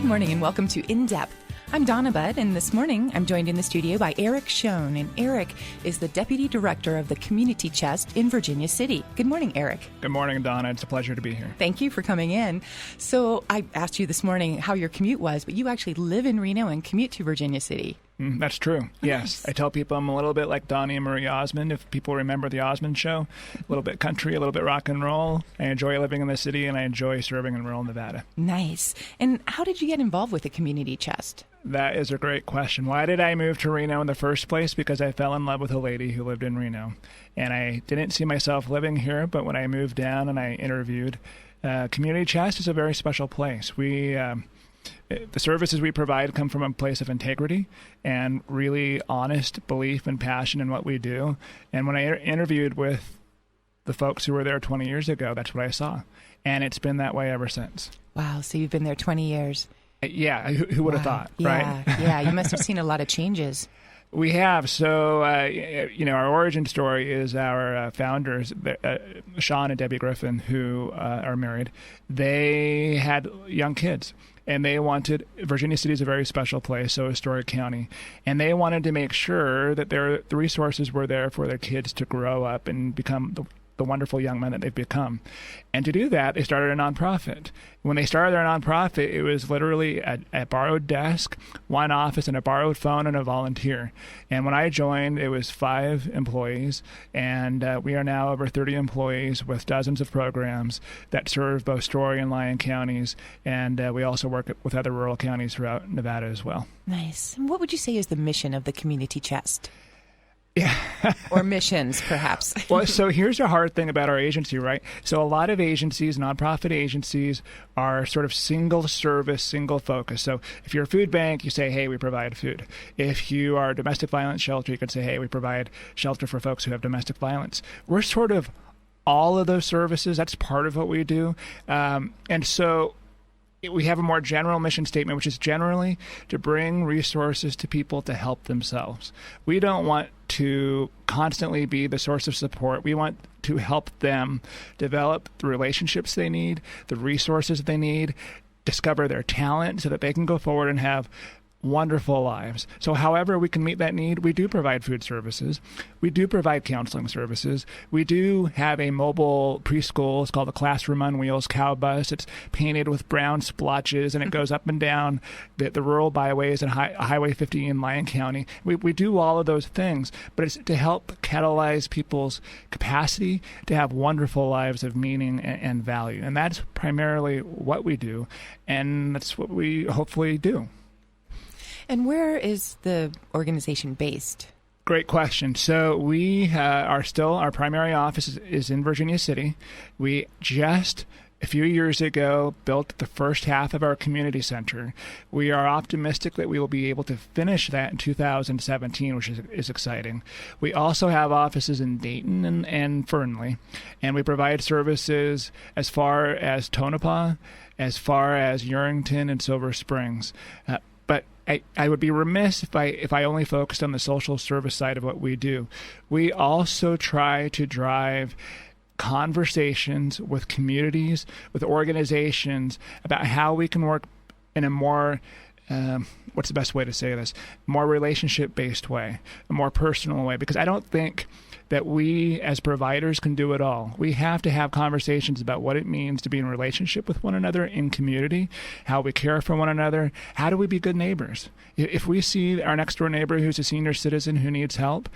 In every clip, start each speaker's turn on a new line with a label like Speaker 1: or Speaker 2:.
Speaker 1: Good morning and welcome to In Depth. I'm Donna Budd, and this morning I'm joined in the studio by Erik Schoen, and Erik is the Deputy Director of the Community Chest in Virginia City. Good morning, Erik.
Speaker 2: Good morning, Donna. It's a pleasure to be here.
Speaker 1: Thank you for coming in. So I asked you this morning how your commute was, but you actually live in Reno and commute to Virginia City.
Speaker 2: That's true.
Speaker 1: Nice.
Speaker 2: Yes. I tell people I'm a little bit like Donnie and Marie Osmond, if people remember the Osmond show. A little bit country, a little bit rock and roll. I enjoy living in the city, and I enjoy serving in rural Nevada.
Speaker 1: Nice. And how did you get involved with the Community Chest?
Speaker 2: That is a great question. Why did I move to Reno in the first place? Because I fell in love with a lady who lived in Reno. And I didn't see myself living here, but when I moved down and I interviewed, Community Chest is a very special place. The services we provide come from a place of integrity and really honest belief and passion in what we do. And when I interviewed with the folks who were there 20 years ago, that's what I saw. And it's been that way ever since.
Speaker 1: Wow, so you've been there 20 years.
Speaker 2: Yeah, who would have thought, right?
Speaker 1: Yeah, you must have seen a lot of changes.
Speaker 2: We have. So, our origin story is our founders, Sean and Debbie Griffin, who are married. They had young kids, and they wanted, Virginia City is a very special place, so is Storey County, and they wanted to make sure that the resources were there for their kids to grow up and become the wonderful young men that they've become. And to do that, they started a nonprofit. When they started their nonprofit, it was literally a borrowed desk, one office, and a borrowed phone, and a volunteer. And when I joined, it was 5 employees, and we are now over 30 employees with dozens of programs that serve both Storey and Lyon counties, and we also work with other rural counties throughout Nevada as well.
Speaker 1: Nice. And what would you say is the mission of the Community Chest?
Speaker 2: Yeah.
Speaker 1: Or missions, perhaps.
Speaker 2: Well, so here's the hard thing about our agency, right? So a lot of agencies, nonprofit agencies, are sort of single service, single focus. So if you're a food bank, you say, hey, we provide food. If you are a domestic violence shelter, you could say, hey, we provide shelter for folks who have domestic violence. We're sort of all of those services. That's part of what we do. And so we have a more general mission statement, which is generally to bring resources to people to help themselves. We don't want to constantly be the source of support. We want to help them develop the relationships they need, the resources they need, discover their talent so that they can go forward and have wonderful lives. So however we can meet that need, we do provide food services. We do provide counseling services. We do have a mobile preschool. It's called the Classroom on Wheels Cow Bus. It's painted with brown splotches, and it goes up and down the rural byways and Highway 50 in Lyon County. We do all of those things, but it's to help catalyze people's capacity to have wonderful lives of meaning and value. And that's primarily what we do, and that's what we hopefully do.
Speaker 1: And where is the organization based?
Speaker 2: Great question. So we are still, our primary office is in Virginia City. We just, a few years ago, built the first half of our community center. We are optimistic that we will be able to finish that in 2017, which is exciting. We also have offices in Dayton and Fernley, and we provide services as far as Tonopah, as far as Urington and Silver Springs. But I would be remiss if I only focused on the social service side of what we do. We also try to drive conversations with communities, with organizations about how we can work in a more, what's the best way to say this, more relationship-based way, a more personal way, because I don't think that we as providers can do it all. We have to have conversations about what it means to be in relationship with one another in community, how we care for one another, how do we be good neighbors? If we see our next door neighbor who's a senior citizen who needs help,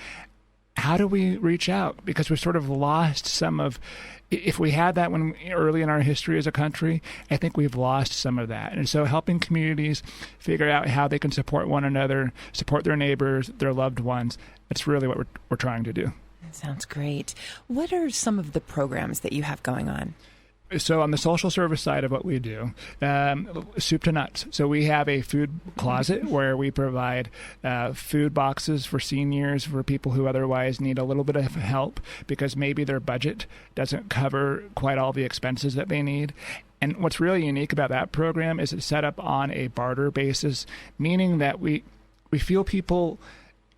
Speaker 2: how do we reach out? Because we've sort of lost some of, if we had that when early in our history as a country, I think we've lost some of that. And so helping communities figure out how they can support one another, support their neighbors, their loved ones, that's really what we're trying to do.
Speaker 1: That sounds great. What are some of the programs that you have going on?
Speaker 2: So on the social service side of what we do, soup to nuts. So we have a food closet where we provide food boxes for seniors, for people who otherwise need a little bit of help because maybe their budget doesn't cover quite all the expenses that they need. And what's really unique about that program is it's set up on a barter basis, meaning that we feel people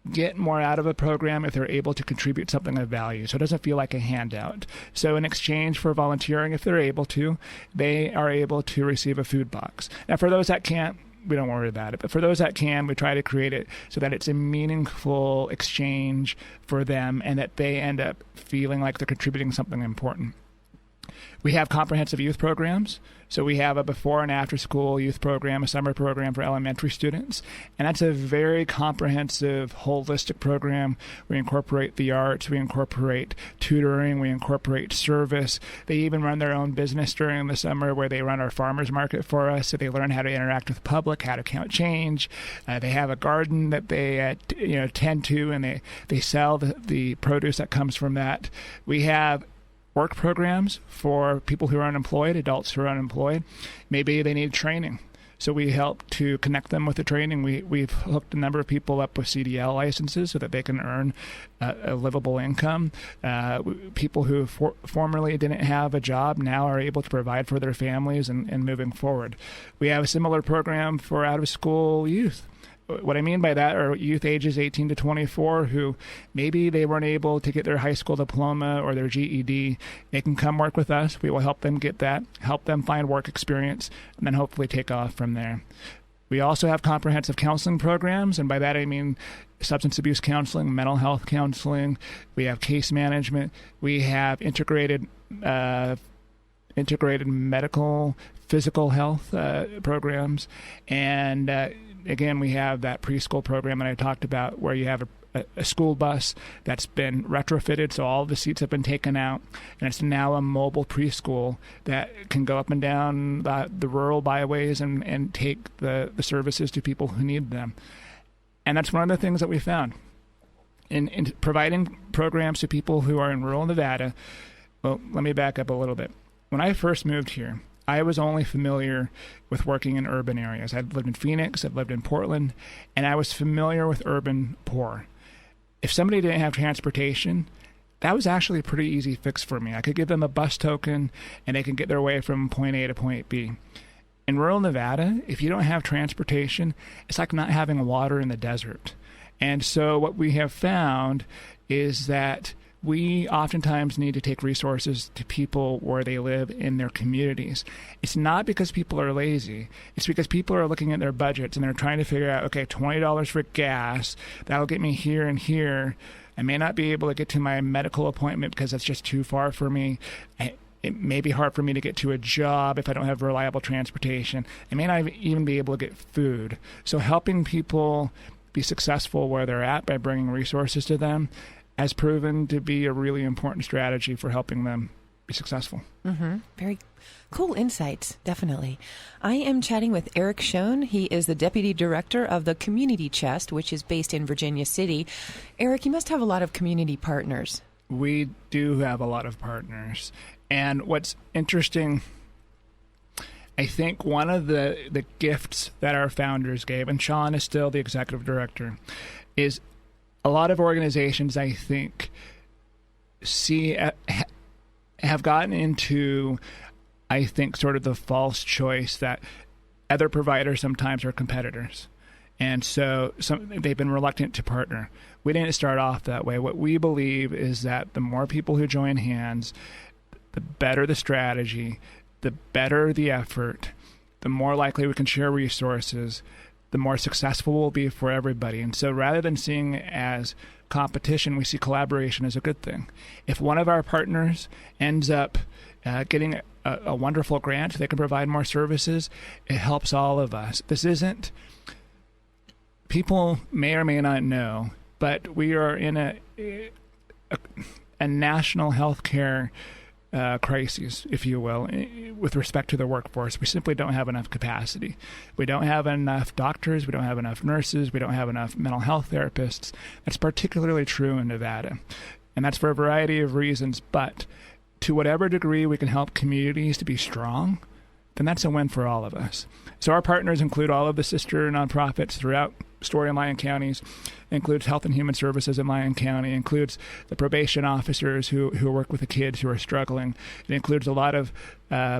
Speaker 2: get more out of a program if they're able to contribute something of value. So it doesn't feel like a handout. So in exchange for volunteering, if they're able to, they are able to receive a food box. Now, for those that can't, we don't worry about it. But for those that can, we try to create it so that it's a meaningful exchange for them and that they end up feeling like they're contributing something important. We have comprehensive youth programs. So we have a before and after school youth program, a summer program for elementary students. And that's a very comprehensive, holistic program. We incorporate the arts, we incorporate tutoring, we incorporate service. They even run their own business during the summer where they run our farmers market for us. So they learn how to interact with the public, how to count change. They have a garden that they tend to, and they sell the produce that comes from that. We have work programs for people who are unemployed, adults who are unemployed. Maybe they need training. So we help to connect them with the training. We've hooked a number of people up with CDL licenses so that they can earn a livable income. People who formerly didn't have a job now are able to provide for their families and moving forward. We have a similar program for out-of-school youth. What I mean by that are youth ages 18 to 24 who maybe they weren't able to get their high school diploma or their GED. They can come work with us. We will help them get that, help them find work experience, and then hopefully take off from there. We also have comprehensive counseling programs, and by that I mean substance abuse counseling, mental health counseling. We have case management. We have integrated medical, physical health programs, and again, we have that preschool program that I talked about where you have a school bus that's been retrofitted, so all the seats have been taken out, and it's now a mobile preschool that can go up and down the rural byways and take the services to people who need them. And that's one of the things that we found. In providing programs to people who are in rural Nevada, well, let me back up a little bit. When I first moved here, I was only familiar with working in urban areas. I'd lived in Phoenix, I'd lived in Portland, and I was familiar with urban poor. If somebody didn't have transportation, that was actually a pretty easy fix for me. I could give them a bus token, and they can get their way from point A to point B. In rural Nevada, if you don't have transportation, it's like not having water in the desert. And so what we have found is that we oftentimes need to take resources to people where they live in their communities. It's not because people are lazy. It's because people are looking at their budgets and they're trying to figure out, okay, $20 for gas, that'll get me here and here. I may not be able to get to my medical appointment because that's just too far for me. It may be hard for me to get to a job if I don't have reliable transportation. I may not even be able to get food. So helping people be successful where they're at by bringing resources to them has proven to be a really important strategy for helping them be successful.
Speaker 1: Mm-hmm. Very cool insights, definitely. I am chatting with Erik Schoen. He is the Deputy Director of the Community Chest, which is based in Virginia City. Erik, you must have a lot of community partners.
Speaker 2: We do have a lot of partners. And what's interesting, I think one of the gifts that our founders gave, and Sean is still the Executive Director, is a lot of organizations, I think, have gotten into, I think, sort of the false choice that other providers sometimes are competitors. And so they've been reluctant to partner. We didn't start off that way. What we believe is that the more people who join hands, the better the strategy, the better the effort, the more likely we can share resources, the more successful we'll be for everybody. And so rather than seeing it as competition, we see collaboration as a good thing. If one of our partners ends up getting a wonderful grant, they can provide more services, it helps all of us. This isn't, people may or may not know, but we are in a national healthcare crises, if you will, with respect to the workforce. We simply don't have enough capacity. We don't have enough doctors. We don't have enough nurses. We don't have enough mental health therapists. That's particularly true in Nevada. And that's for a variety of reasons. But to whatever degree we can help communities to be strong, then that's a win for all of us. So our partners include all of the sister nonprofits throughout Storey and Lyon counties, includes Health and Human Services in Lyon County, includes the probation officers who work with the kids who are struggling. It includes a lot of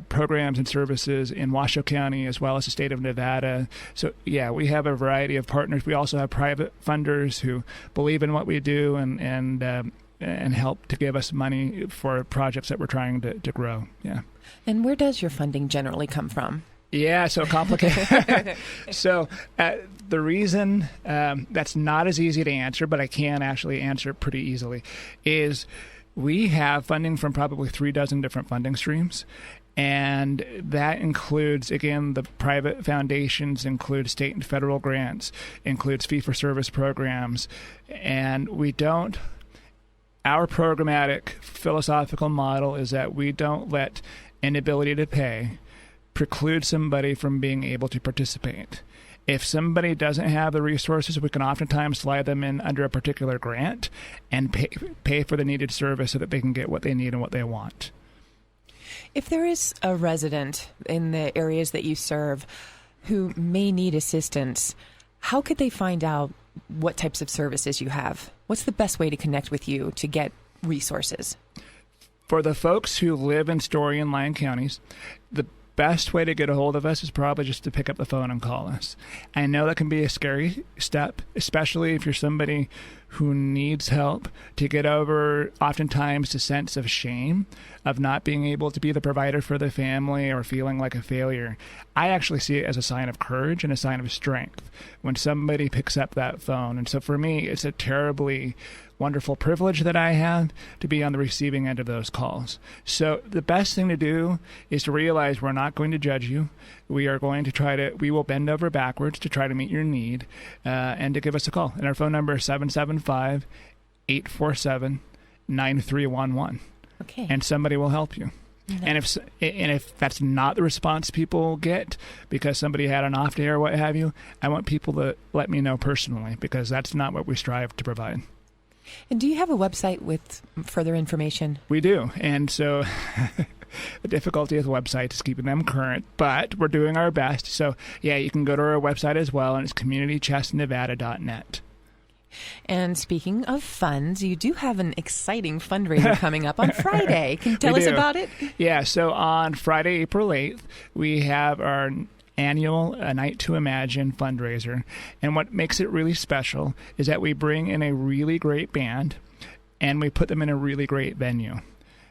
Speaker 2: programs and services in Washoe County as well as the state of Nevada. So, yeah, we have a variety of partners. We also have private funders who believe in what we do and help to give us money for projects that we're trying to grow. Yeah.
Speaker 1: And where does your funding generally come from?
Speaker 2: Yeah, so complicated. So the reason that's not as easy to answer, but I can actually answer pretty easily, is we have funding from probably 3 dozen different funding streams. And that includes, again, the private foundations, includes state and federal grants, includes fee-for-service programs. And our programmatic philosophical model is that we don't let inability to pay preclude somebody from being able to participate. If somebody doesn't have the resources, we can oftentimes slide them in under a particular grant and pay for the needed service so that they can get what they need and what they want.
Speaker 1: If there is a resident in the areas that you serve who may need assistance, how could they find out what types of services you have? What's the best way to connect with you to get resources?
Speaker 2: For the folks who live in Storey and Lyon counties, the best way to get a hold of us is probably just to pick up the phone and call us. I know that can be a scary step, especially if you're somebody who needs help to get over oftentimes the sense of shame of not being able to be the provider for the family or feeling like a failure. I actually see it as a sign of courage and a sign of strength when somebody picks up that phone. And so for me, it's a terribly wonderful privilege that I have to be on the receiving end of those calls. So the best thing to do is to realize we're not going to judge you. We will bend over backwards to try to meet your need and to give us a call. And our phone number is 775-847-9311.
Speaker 1: Okay.
Speaker 2: And somebody will help you. Mm-hmm. And if that's not the response people get because somebody had an off day or what have you, I want people to let me know personally because that's not what we strive to provide.
Speaker 1: And do you have a website with further information?
Speaker 2: We do. And so the difficulty with websites is keeping them current, but we're doing our best. So, yeah, you can go to our website as well, and it's communitychestnevada.net.
Speaker 1: And speaking of funds, you do have an exciting fundraiser coming up on Friday. Can you tell us about it?
Speaker 2: Yeah, so on Friday, April 8th, we have our annual A Night to Imagine fundraiser. And what makes it really special is that we bring in a really great band and we put them in a really great venue.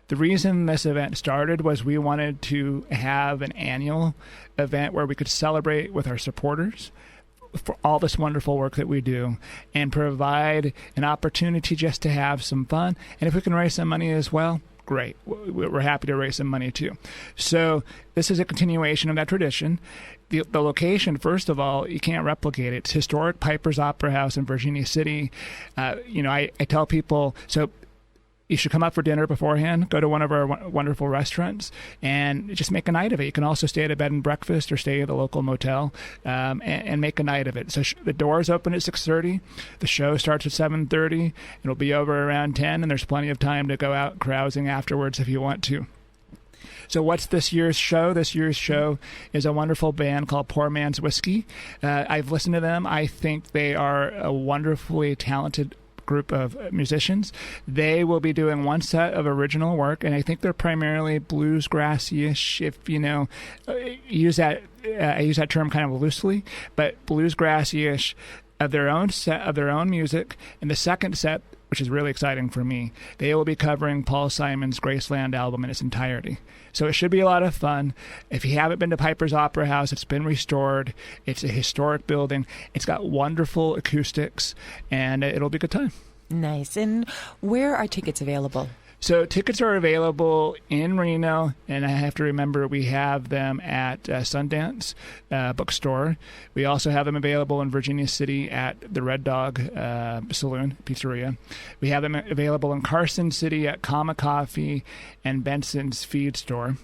Speaker 2: The reason this event started was we wanted to have an annual event where we could celebrate with our supporters for all this wonderful work that we do and provide an opportunity just to have some fun. And if we can raise some money as well, great. We're happy to raise some money too. So this is a continuation of that tradition. The location, first of all, you can't replicate it. It's historic Piper's Opera House in Virginia City. I tell people, so you should come up for dinner beforehand, go to one of our wonderful restaurants, and just make a night of it. You can also stay at a bed and breakfast or stay at a local motel and make a night of it. So the doors open at 6:30. The show starts at 7:30. It'll be over around 10, and there's plenty of time to go out carousing afterwards if you want to. So what's this year's show? This year's show is a wonderful band called Poor Man's Whiskey. I've listened to them. I think they are a wonderfully talented group of musicians. They will be doing one set of original work, and I think they're primarily bluesgrassy-ish, if I use that term kind of loosely, but bluesgrassy-ish of their own set of their own music. And the second set, which is really exciting for me, they will be covering Paul Simon's Graceland album in its entirety. So it should be a lot of fun. If you haven't been to Piper's Opera House, it's been restored. It's a historic building. It's got wonderful acoustics, and it'll be a good time. Nice.
Speaker 1: And where are tickets available?
Speaker 2: So tickets are available in Reno, and I have to remember we have them at Sundance Bookstore. We also have them available in Virginia City at the Red Dog Saloon, Pizzeria. We have them available in Carson City at Kama Coffee and Benson's Feed Store.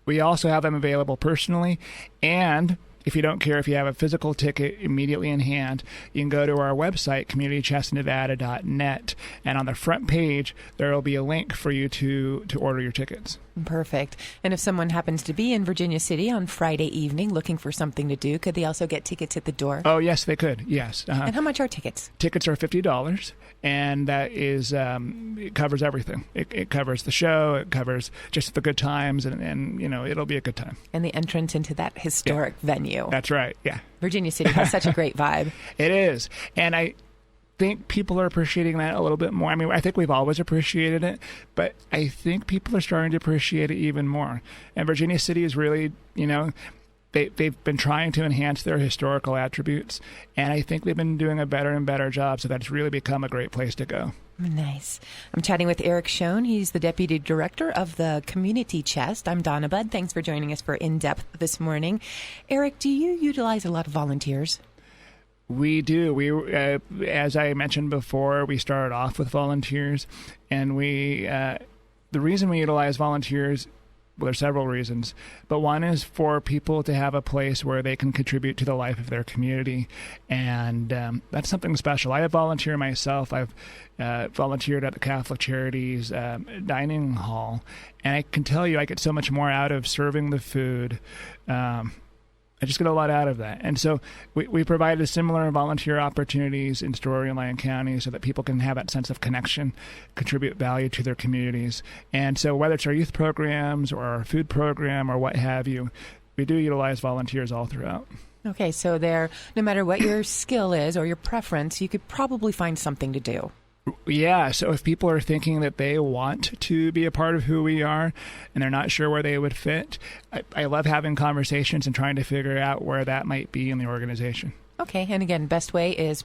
Speaker 2: We also have them available personally, and if you don't care if you have a physical ticket immediately in hand, you can go to our website, communitychestnevada.net, and on the front page, there will be a link for you to order your tickets.
Speaker 1: Perfect. And if someone happens to be in Virginia City on Friday evening looking for something to do, could they also get tickets at the door?
Speaker 2: Oh, yes, they could. Yes.
Speaker 1: And how much are tickets?
Speaker 2: Tickets are $50, and that is it covers everything. It covers the show. It covers just the good times, and it'll be a good time.
Speaker 1: And the entrance into that historic venue.
Speaker 2: That's right. Yeah.
Speaker 1: Virginia City has such a great vibe.
Speaker 2: It is, and I think people are appreciating that a little bit more. I mean, I think we've always appreciated it, but I think people are starting to appreciate it even more. And Virginia City is really, they've been trying to enhance their historical attributes, and I think they've been doing a better and better job, so that it's really become a great place to go.
Speaker 1: Nice. I'm chatting with Erik Schoen. He's the Deputy Director of the Community Chest. I'm Donna Budd. Thanks for joining us for In Depth this morning. Erik, do you utilize a lot of volunteers?
Speaker 2: We do. As I mentioned before, we started off with volunteers, and the reason we utilize volunteers, well, there's several reasons, but one is for people to have a place where they can contribute to the life of their community, and that's something special. I have volunteered myself. I've volunteered at the Catholic Charities dining hall, and I can tell you I get so much more out of serving the food. I just get a lot out of that. And so we provided similar volunteer opportunities in Storey and Lyon County so that people can have that sense of connection, contribute value to their communities. And so whether it's our youth programs or our food program or what have you, we do utilize volunteers all throughout.
Speaker 1: Okay, so no matter what your skill is or your preference, you could probably find something to do.
Speaker 2: Yeah, so if people are thinking that they want to be a part of who we are and they're not sure where they would fit, I love having conversations and trying to figure out where that might be in the organization. Okay,
Speaker 1: and again, best way is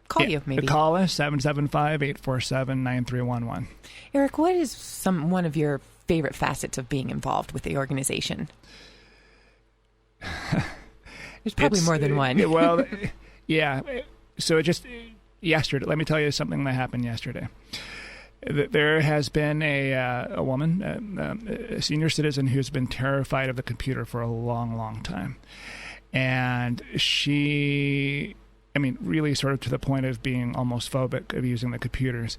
Speaker 1: call you, maybe.
Speaker 2: Call us, 775-847-9311.
Speaker 1: Erik, what is one of your favorite facets of being involved with the organization? There's probably more than one.
Speaker 2: Well, yeah, so yesterday, let me tell you something that happened yesterday. There has been a woman, a senior citizen, who's been terrified of the computer for a long, long time. And she, really sort of to the point of being almost phobic of using the computers.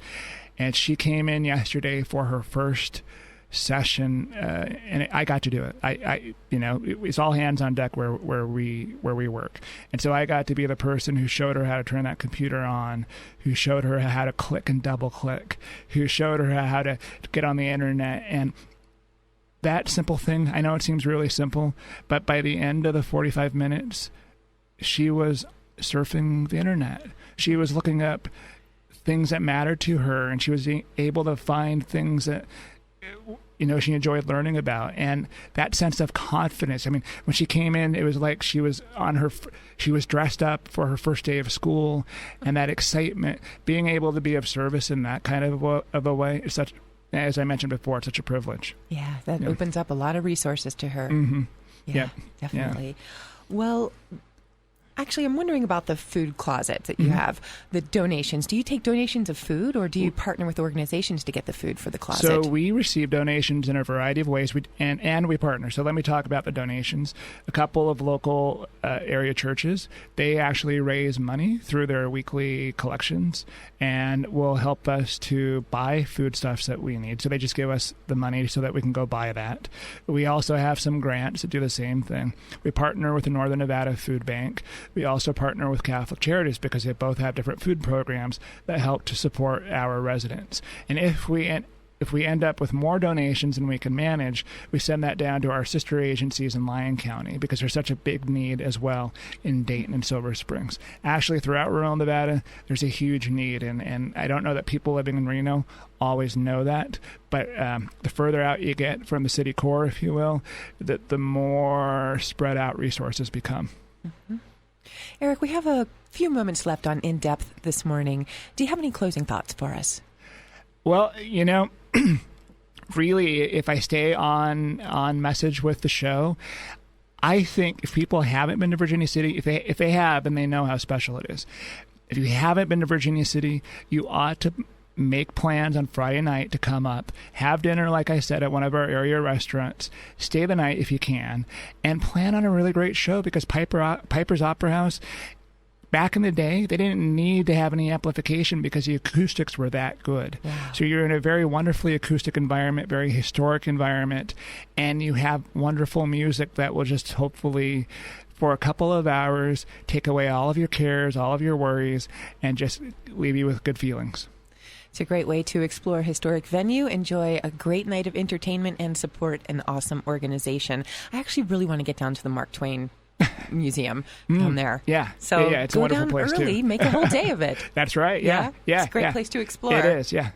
Speaker 2: And she came in yesterday for her first session, and I got to do it. It's all hands on deck where we work, and so I got to be the person who showed her how to turn that computer on, who showed her how to click and double click, who showed her how to get on the internet. And that simple thing, I know it seems really simple, but by the end of the 45 minutes, she was surfing the internet. She was looking up things that mattered to her, and she was able to find things that she enjoyed learning about. And that sense of confidence, when she came in, it was like she was dressed up for her first day of school, and that excitement, being able to be of service in that kind of a way is such, as I mentioned before, it's such a privilege.
Speaker 1: Yeah, that opens up a lot of resources to her.
Speaker 2: Mm-hmm.
Speaker 1: Yeah, definitely. Yeah. Well, actually, I'm wondering about the food closet that you have, the donations. Do you take donations of food, or do you partner with organizations to get the food for the closet?
Speaker 2: So we receive donations in a variety of ways, and we partner. So let me talk about the donations. A couple of local area churches, they actually raise money through their weekly collections and will help us to buy foodstuffs that we need. So they just give us the money so that we can go buy that. We also have some grants that do the same thing. We partner with the Northern Nevada Food Bank. We also partner with Catholic Charities because they both have different food programs that help to support our residents. And if we end up with more donations than we can manage, we send that down to our sister agencies in Lyon County because there's such a big need as well in Dayton and Silver Springs. Actually, throughout rural Nevada, there's a huge need, and I don't know that people living in Reno always know that, but the further out you get from the city core, if you will, the more spread out resources become.
Speaker 1: Mm-hmm. Erik, we have a few moments left on In Depth this morning. Do you have any closing thoughts for us?
Speaker 2: Well, really, if I stay on message with the show, I think if people haven't been to Virginia City, if they have, and they know how special it is, if you haven't been to Virginia City, you ought to make plans on Friday night to come up, have dinner, like I said, at one of our area restaurants, stay the night if you can, and plan on a really great show because Piper's Opera House, back in the day, they didn't need to have any amplification because the acoustics were that good.
Speaker 1: Wow.
Speaker 2: So you're in a very wonderfully acoustic environment, very historic environment, and you have wonderful music that will just hopefully, for a couple of hours, take away all of your cares, all of your worries, and just leave you with good feelings.
Speaker 1: It's a great way to explore a historic venue, enjoy a great night of entertainment, and support an awesome organization. I actually really want to get down to the Mark Twain Museum down there.
Speaker 2: Yeah.
Speaker 1: So
Speaker 2: yeah, it's a
Speaker 1: go
Speaker 2: wonderful
Speaker 1: down
Speaker 2: place
Speaker 1: early,
Speaker 2: too.
Speaker 1: make a whole day of it.
Speaker 2: That's right. Yeah.
Speaker 1: It's a great place to explore.
Speaker 2: It is, yeah.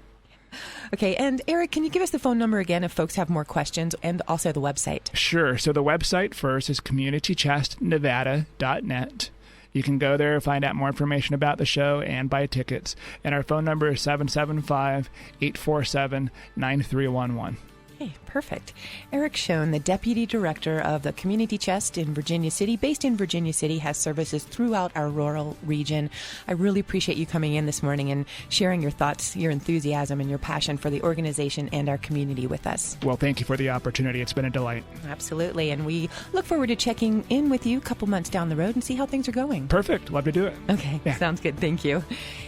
Speaker 1: Okay, and Erik, can you give us the phone number again if folks have more questions, and also the website?
Speaker 2: Sure. So the website first is communitychestnevada.net. You can go there, find out more information about the show, and buy tickets. And our phone number is 775-847-9311.
Speaker 1: Okay, perfect. Erik Schoen, the Deputy Director of the Community Chest in Virginia City, based in Virginia City, has services throughout our rural region. I really appreciate you coming in this morning and sharing your thoughts, your enthusiasm, and your passion for the organization and our community with us.
Speaker 2: Well, thank you for the opportunity. It's been a delight.
Speaker 1: Absolutely, and we look forward to checking in with you a couple months down the road and see how things are going.
Speaker 2: Perfect. Love to do it.
Speaker 1: Okay,
Speaker 2: Yeah.
Speaker 1: Sounds good. Thank you.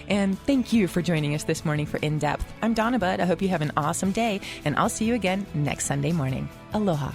Speaker 1: And thank you for joining us this morning for In Depth. I'm Donna Budd. I hope you have an awesome day, and I'll see you again next Sunday morning. Aloha.